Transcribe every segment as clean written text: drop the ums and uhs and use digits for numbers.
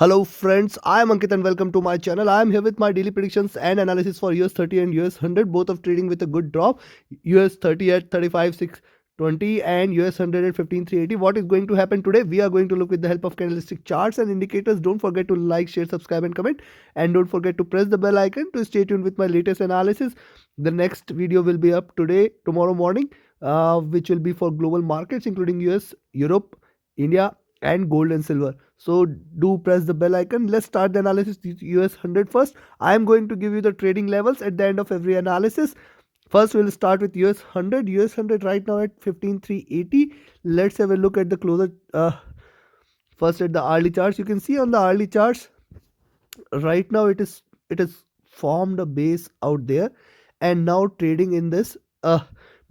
Hello friends, I am Ankit and welcome to my channel. I am here with my daily predictions and analysis for US 30 and US 100, both of trading with a good drop. US 30 at 35,620 and US 100 at 15,380. What is going to happen today? We are going to look with the help of candlestick charts and indicators. Don't forget to like, share, subscribe and comment, and don't forget to press the bell icon to stay tuned with my latest analysis. The next video will be up tomorrow morning, which will be for global markets including US, Europe, India and gold and silver. So do press the bell icon. Let's start the analysis US 100 first. I am going to give you the trading levels at the end of every analysis. First we'll start with US 100. US 100 right now at 15,380. Let's have a look at the closer first at the hourly charts. You can see on the hourly charts right now it is formed a base out there and now trading in this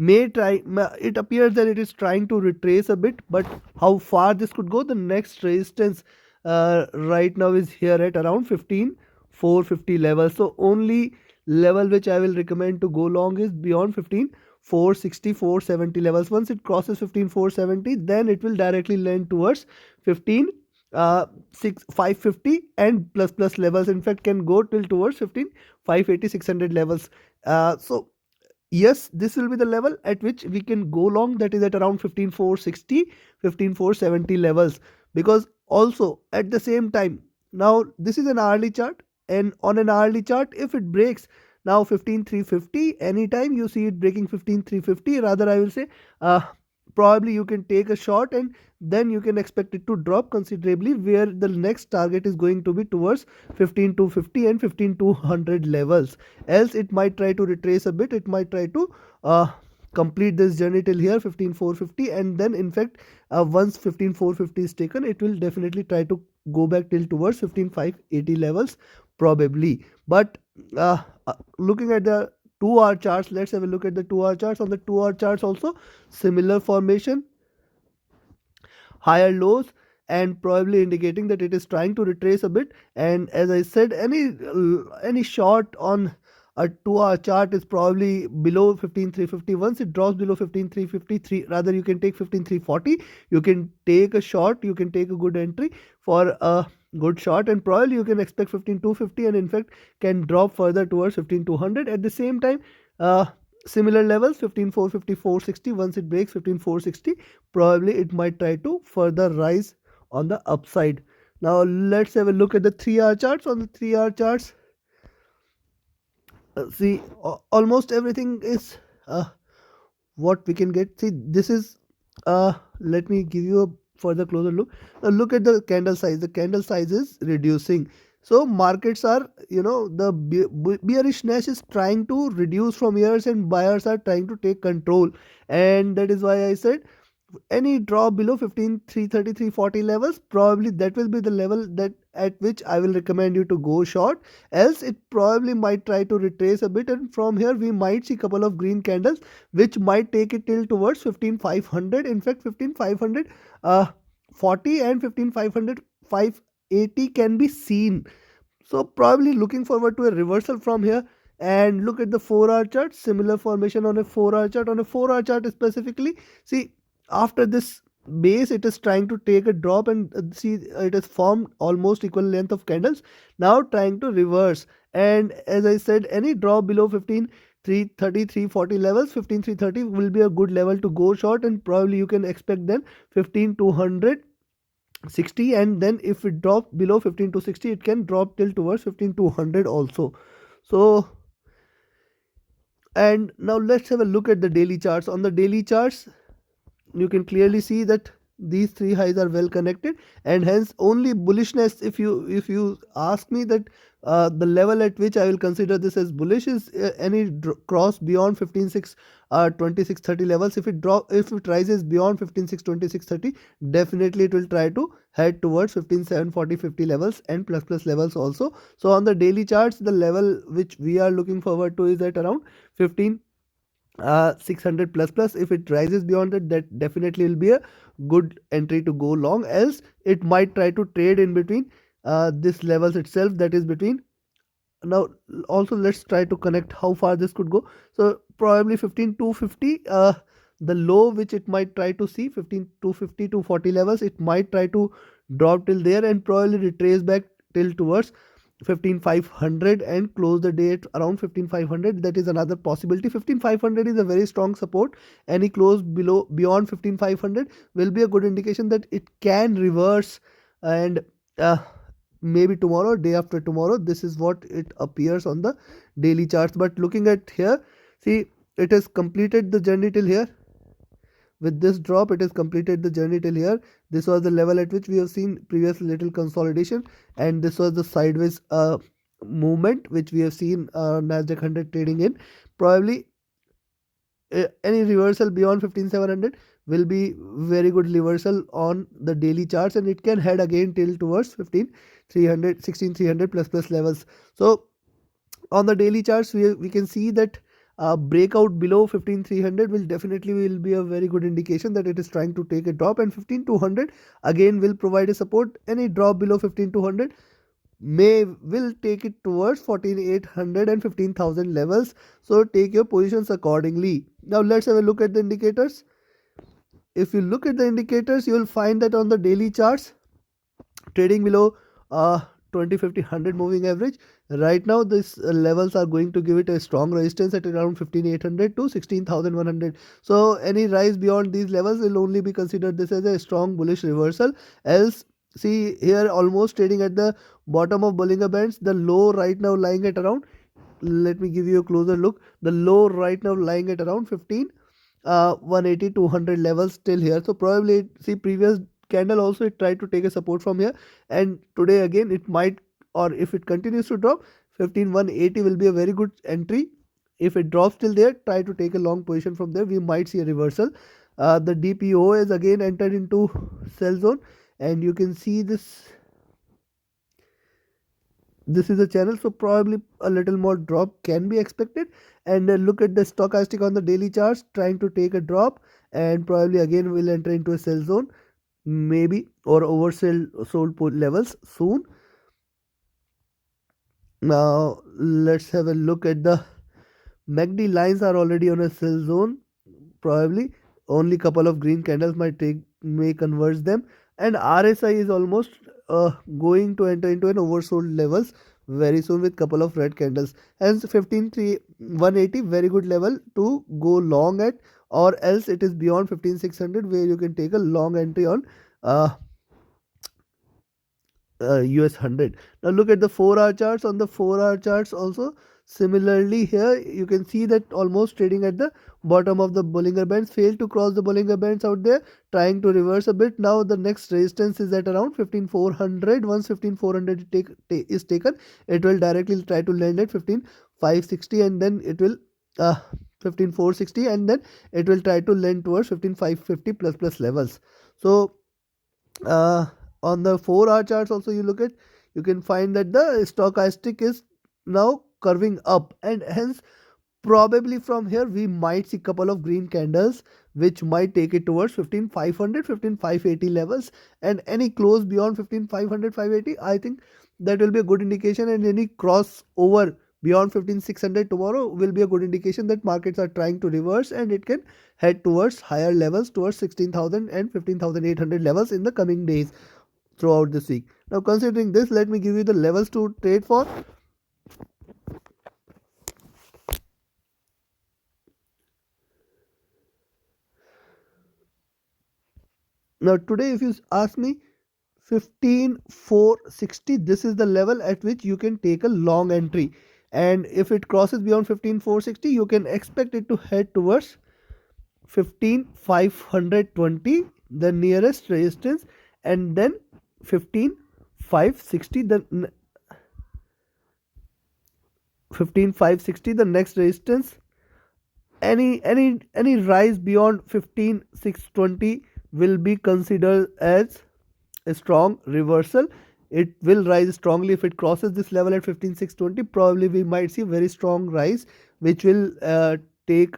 it appears that it is trying to retrace a bit, but how far this could go, the next resistance right now is here at around 15,450 level. So only level which I will recommend to go long is beyond 15,460 470 levels. Once it crosses 15,470, then it will directly land towards 15 550 and plus levels. In fact, can go till towards 15,580 600 levels. So yes, this will be the level at which we can go long, that is at around 15,460 15,470 levels. Because also at the same time, now this is an hourly chart, and on an hourly chart if it breaks now 15,350, anytime you see it breaking 15,350, rather I will say probably you can take a shot, and then you can expect it to drop considerably, where the next target is going to be towards 15,250 and 15,200 levels. Else it might try to retrace a bit, it might try to complete this journey till here 15,450, and then in fact once 15,450 is taken, it will definitely try to go back till towards 15,580 levels probably. But looking at the 2 hour charts, let's have a look at the 2 hour charts. On the 2 hour charts also similar formation, higher lows, and probably indicating that it is trying to retrace a bit. And as I said, any short on a 2 hour chart is probably below 15,350. Once it drops below 15,353, rather you can take 15,340, you can take a short, you can take a good entry for a good shot, and probably you can expect 15,250, and in fact can drop further towards 15,200. At the same time, similar levels 15,450 460, once it breaks 15,460, probably it might try to further rise on the upside. Now let's have a look at the 3 hour charts. On the 3 hour charts, see almost everything is what we can get. See, this is let me give you a further closer look. Now look at the candle size. The candle size is reducing. So markets are, the bearishness is trying to reduce from years, and buyers are trying to take control. And that is why I said any drop below 15,330 340 levels, probably that will be the level that at which I will recommend you to go short. Else it probably might try to retrace a bit, and from here we might see couple of green candles which might take it till towards 15,500. In fact 15,500 40 and 15,500 580 can be seen. So probably looking forward to a reversal from here. And look at the 4 hour chart, similar formation on a 4 hour chart. On a 4 hour chart specifically, see, after this base it is trying to take a drop, and see it has formed almost equal length of candles, now trying to reverse. And as I said, any drop below 15,330 340 levels, 15,330 will be a good level to go short, and probably you can expect then 15,200 60, and then if it drops below 15,260, it can drop till towards 15,200 also. So, and now let's have a look at the daily charts. On the daily charts, you can clearly see that these three highs are well connected, and hence only bullishness, if you ask me, that the level at which I will consider this as bullish is any cross beyond 15,6 2630 levels. If it rises beyond 15,6 2630, definitely it will try to head towards 15,740 50 levels and plus levels also. So on the daily charts, the level which we are looking forward to is at around 15 600 plus. If it rises beyond that, that definitely will be a good entry to go long. Else it might try to trade in between this levels itself, that is between. Now also let's try to connect how far this could go. So probably 15,250, the low which it might try to see 15,250 to 40 levels, it might try to drop till there and probably retrace back till towards 15500 and close the day at around 15500. That is another possibility. 15500 is a very strong support. Any close below beyond 15500 will be a good indication that it can reverse, and uh, maybe tomorrow, day after tomorrow. This is what it appears on the daily charts. But looking at here, see, it has completed the journey till here. With this drop, it has completed the journey till here. This was the level at which we have seen previous little consolidation, and this was the sideways movement which we have seen Nasdaq 100 trading in. Probably any reversal beyond 15700 will be very good reversal on the daily charts, and it can head again till towards 15300, 16300 plus levels. So on the daily charts, we can see that breakout below 15300 will be a very good indication that it is trying to take a drop, and 15200 again will provide a support. Any drop below 15200 will take it towards 14800 and 15000 levels. So take your positions accordingly. Now let's have a look at the indicators. If you look at the indicators, you will find that on the daily charts, trading below 20, 50, 100 moving average, right now these levels are going to give it a strong resistance at around 15800 to 16100. So any rise beyond these levels will only be considered this as a strong bullish reversal. Else, see here, almost trading at the bottom of Bollinger Bands, the low right now lying at around, let me give you a closer look, the low right now lying at around 180 200 levels still here. So probably, see, previous candle also it tried to take a support from here, and today again it might, or if it continues to drop, 15180 will be a very good entry. If it drops till there, try to take a long position from there. We might see a reversal. The DPO is again entered into sell zone, and you can see this is a channel, so probably a little more drop can be expected. And look at the stochastic on the daily charts, trying to take a drop, and probably again will enter into a sell zone, maybe, or sold put levels soon. Now let's have a look at the MACD lines. Are already on a sell zone. Probably only couple of green candles may converge them, and RSI is almost going to enter into an oversold levels very soon with couple of red candles. Hence 153 180 very good level to go long at, or else it is beyond 15600 where you can take a long entry on US 100. Now look at the 4-hour charts. On the 4-hour charts also, similarly here you can see that almost trading at the bottom of the Bollinger Bands, failed to cross the Bollinger Bands out there, trying to reverse a bit. Now the next resistance is at around 15400. Once 15400 is taken, it will directly try to land at 15560, and then it will 15460, and then it will try to land towards 15550 plus levels. So on the 4-hour charts also, you can find that the stochastic is now curving up, and hence probably from here we might see couple of green candles which might take it towards 15500 15580 levels, and any close beyond 15500 580, I think that will be a good indication. And any crossover beyond 15600 tomorrow will be a good indication that markets are trying to reverse, and it can head towards higher levels, towards 16000 and 15800 levels in the coming days throughout this week. Now considering this, let me give you the levels to trade for. Now today, if you ask me, 15460, this is the level at which you can take a long entry, and if it crosses beyond 15460, you can expect it to head towards 15520, the nearest resistance, and then 15560, the 15560 the next resistance. Any rise beyond 15620 will be considered as a strong reversal. It will rise strongly if it crosses this level at 15620. Probably we might see very strong rise, which will make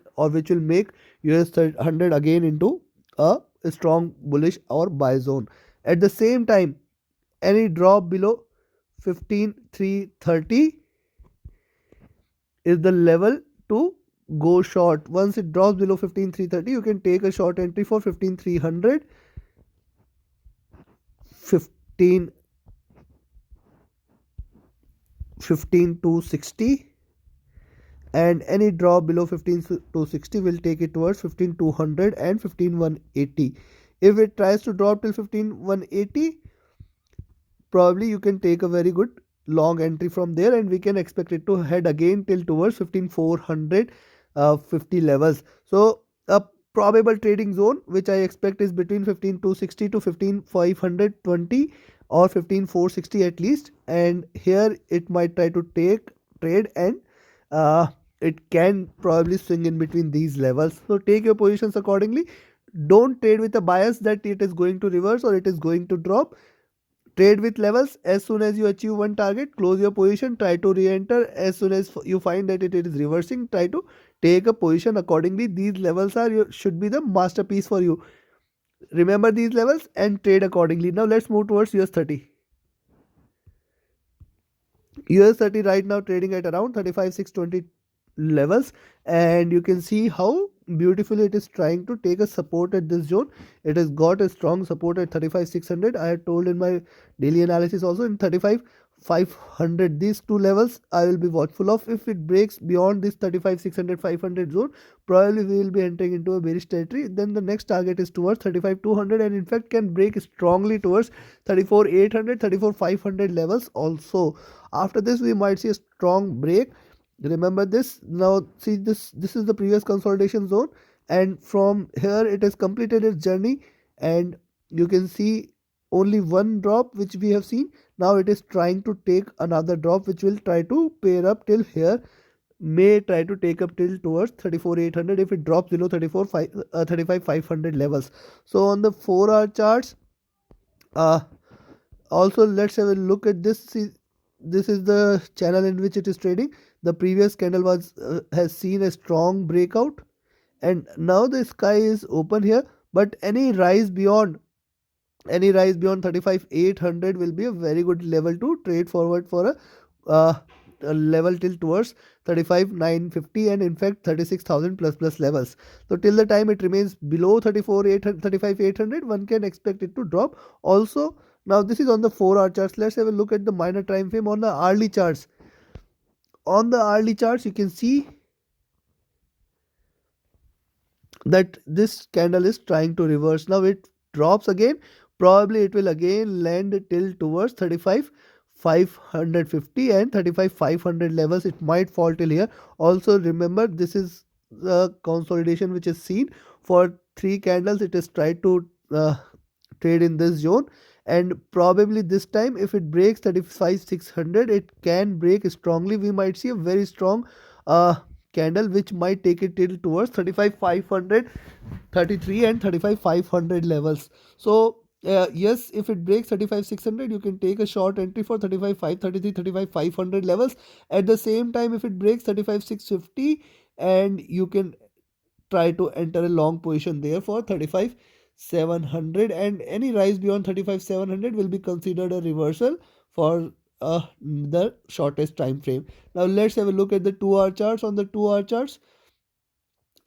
US 100 again into a strong bullish or buy zone. At the same time, any drop below 15330 is the level to go short. Once it drops below 15330, you can take a short entry for 15300, 15 260, and any drop below 15 260 will take it towards 15 200 and 15 180. If it tries to drop till 15 180, probably you can take a very good long entry from there, and we can expect it to head again till towards 15400 50 levels. So a probable trading zone which I expect is between 15260 to 15520 or 15460 at least, and here it might try to take trade, and uh, it can probably swing in between these levels. So take your positions accordingly. Don't trade with a bias that it is going to reverse or it is going to drop. Trade with levels. As soon as you achieve one target, close your position, try to re-enter. As soon as you find that it is reversing, try to take a position accordingly. These levels should be the masterpiece for you. Remember these levels and trade accordingly. Now let's move towards US 30. US 30 right now trading at around 35,620 levels, and you can see how beautifully it is trying to take a support at this zone. It has got a strong support at 35,600. I had told in my daily analysis also in 35,500. These two levels I will be watchful of. If it breaks beyond this 35,600 500 zone, probably we will be entering into a bearish territory. Then the next target is towards 35,200, and in fact can break strongly towards 34,800 34,500 levels also. After this we might see a strong break. Remember this. Now see this is the previous consolidation zone, and from here it has completed its journey, and you can see only one drop which we have seen. Now it is trying to take another drop which will try to pair up till here, may try to take up till towards 34,800 if it drops below 35,500 levels. So on the 4-hour charts, uh also let's have a look at this. See, this is the channel in which it is trading. The previous candle was has seen a strong breakout, and now the sky is open here, but any rise beyond 35,800 will be a very good level to trade forward for a level till towards 35,950, and in fact 36,000 plus levels. So till the time it remains below 34,800 35,800, one can expect it to drop also. Now this is on the 4-hour charts. Let's have a look at the minor time frame on the hourly charts. On the hourly charts you can see that this candle is trying to reverse. Now it drops again, probably it will again land till towards 35,550 and 35,500 levels. It might fall till here also. Remember, this is the consolidation which is seen for 3 candles. It is tried to trade in this zone, and probably this time if it breaks 35,600, it can break strongly. We might see a very strong candle which might take it till towards 35,500 33 and 35,500 levels. So yes, if it breaks 35,600, you can take a short entry for 35,533 35,500 levels. At the same time, if it breaks 35,650, and you can try to enter a long position there for 35,700, and any rise beyond 35,700 will be considered a reversal for the shortest time frame. Now let's have a look at the 2-hour charts. On the 2-hour charts,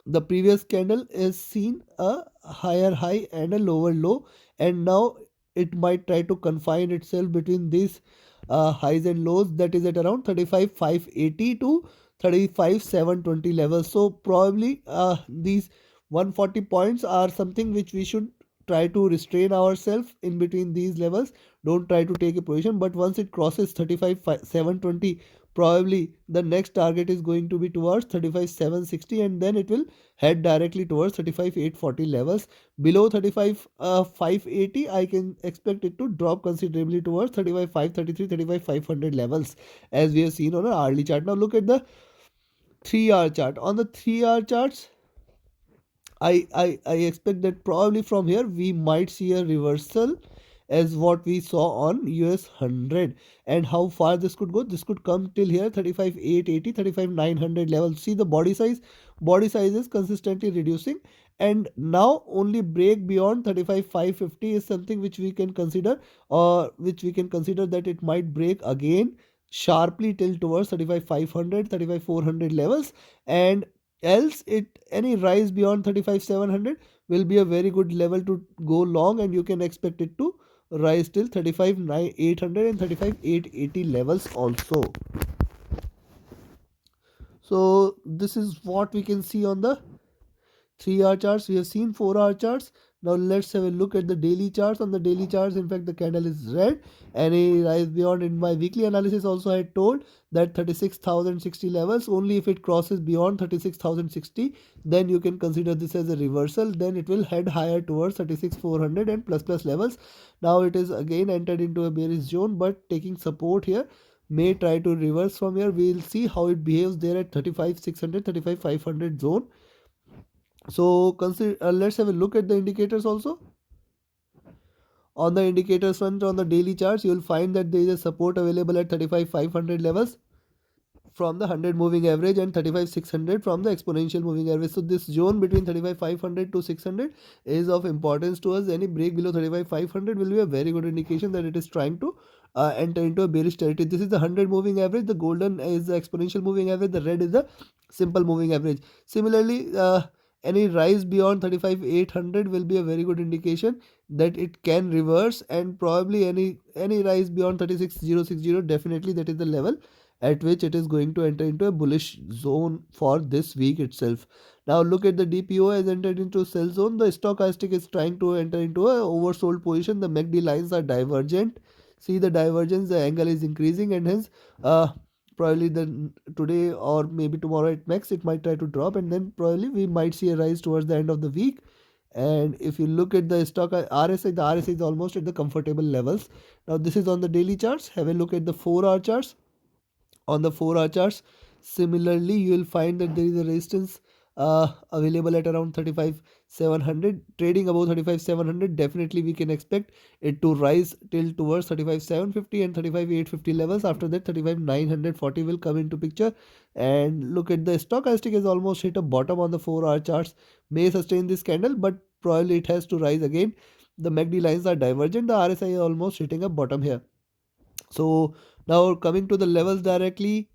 the previous candle is seen a higher high and a lower low, and now it might try to confine itself between these highs and lows, that is at around 35,580 to 35,720 levels. So probably these 140 points are something which we should try to restrain ourselves in between these levels. Don't try to take a position, but once it crosses 35,720, probably the next target is going to be towards 35,760, and then it will head directly towards 35,840 levels. Below 35,580, I can expect it to drop considerably towards 35,533 35,500 levels, as we have seen on an hourly chart. Now look at the 3-hour chart. On the 3-hour charts, I expect that probably from here we might see a reversal as what we saw on US 100. And how far this could go? This could come till here 35,880 35,900 level. See the body size is consistently reducing, and now only break beyond 35,550 is something which we can consider, or which we can consider that it might break again sharply till towards 35,500 35,400 levels, and else it any rise beyond 35,700 will be a very good level to go long, and you can expect it to rise till 35,800 and 35,880 levels also. So this is what we can see on the 3 hour charts. We have seen 4 hour charts. Now let's have a look at the daily charts. On the daily charts, in fact, the candle is red. Any rise beyond, in my weekly analysis also I had told that 36,060 levels, only if it crosses beyond 36,060, then you can consider this as a reversal. Then it will head higher towards 36,400 and plus levels. Now it is again entered into a bearish zone, but taking support here, may try to reverse from here. We will see how it behaves there at 35,600, 35,500 zone. So consider, let's have a look at the indicators also. On the indicators front, on the daily charts, you will find that there is a support available at 35,500 levels from the 100 moving average and 35,600 from the exponential moving average. So this zone between 35,500 to 600 is of importance to us. Any break below 35,500 will be a very good indication that it is trying to enter into a bearish territory. This is the 100 moving average. The golden is the exponential moving average. The red is the simple moving average. Similarly, any rise beyond 35,800 will be a very good indication that it can reverse, and probably any rise beyond 36,060, definitely that is the level at which it is going to enter into a bullish zone for this week itself. Now look at the DPO has entered into sell zone. The stochastic is trying to enter into a oversold position. The MACD lines are divergent. See the divergence, the angle is increasing, and hence probably then today or maybe tomorrow at max it might try to drop, and then probably we might see a rise towards the end of the week. And if you look at the stock RSI, the RSI is almost at the comfortable levels. Now this is on the daily charts. Have a look at the 4 hour charts. On the 4 hour charts, similarly you will find that there is a resistance available at around 35,700. Trading above 35,700, definitely we can expect it to rise till towards 35,750 and 35,850 levels. After that 35,940 will come into picture. And look at the stochastic has almost hit a bottom on the 4 hour charts, may sustain this candle, but probably it has to rise again. The MACD lines are divergent. The RSI is almost hitting a bottom here. So now coming to the levels directly.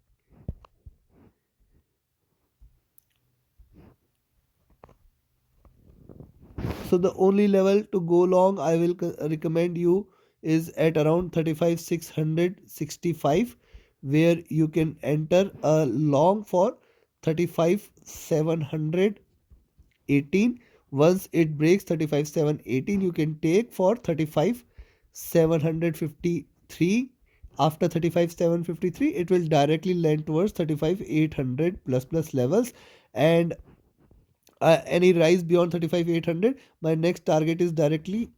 So the only level to go long I will recommend you is at around 35,665, where you can enter a long for 35,718. Once it breaks 35,718, you can take for 35,753. After 35,753, it will directly land towards 35,800 plus levels. And any rise beyond 35,800, my next target is directly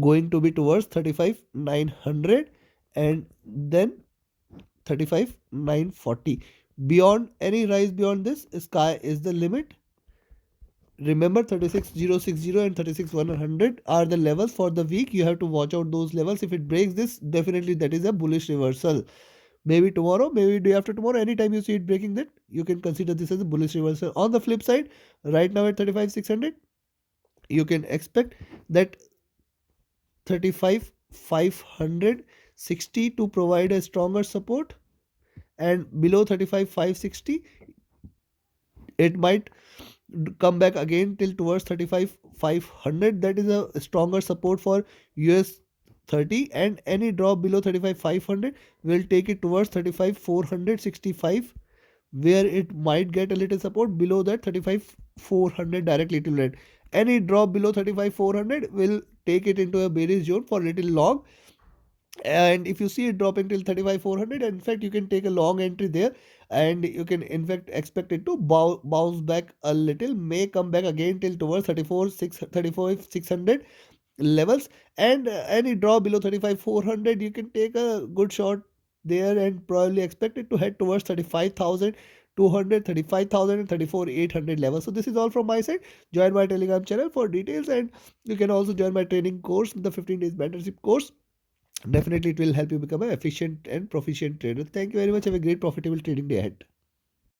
going to be towards 35,900 and then 35,940. Beyond any rise beyond this, sky is the limit. Remember 36,060 and 36,100 are the levels for the week. You have to watch out those levels. If it breaks this, definitely that is a bullish reversal. Maybe tomorrow, maybe day after tomorrow, anytime you see it breaking that, you can consider this as a bullish reversal. On the flip side, right now at 35,600, you can expect that 35,560 to provide a stronger support, and below 35,560 it might come back again till towards 35,500. That is a stronger support for US 30, and any drop below 35,500 will take it towards 35,465, where it might get a little support. Below that 35,400 directly to land. Any drop below 35,400 will take it into a bearish zone for little long. And if you see it dropping till 35,400, in fact you can take a long entry there, and you can in fact expect it to bounce back a little, may come back again till towards 34,600 levels. And any drop below 35,400, you can take a good shot there and probably expect it to head towards 35,200, 35,000 and 34,800 levels. So this is all from my side. Join my Telegram channel for details, and you can also join my training course, the 15 days mentorship course. Definitely it will help you become an efficient and proficient trader. Thank you very much. Have a great profitable trading day ahead.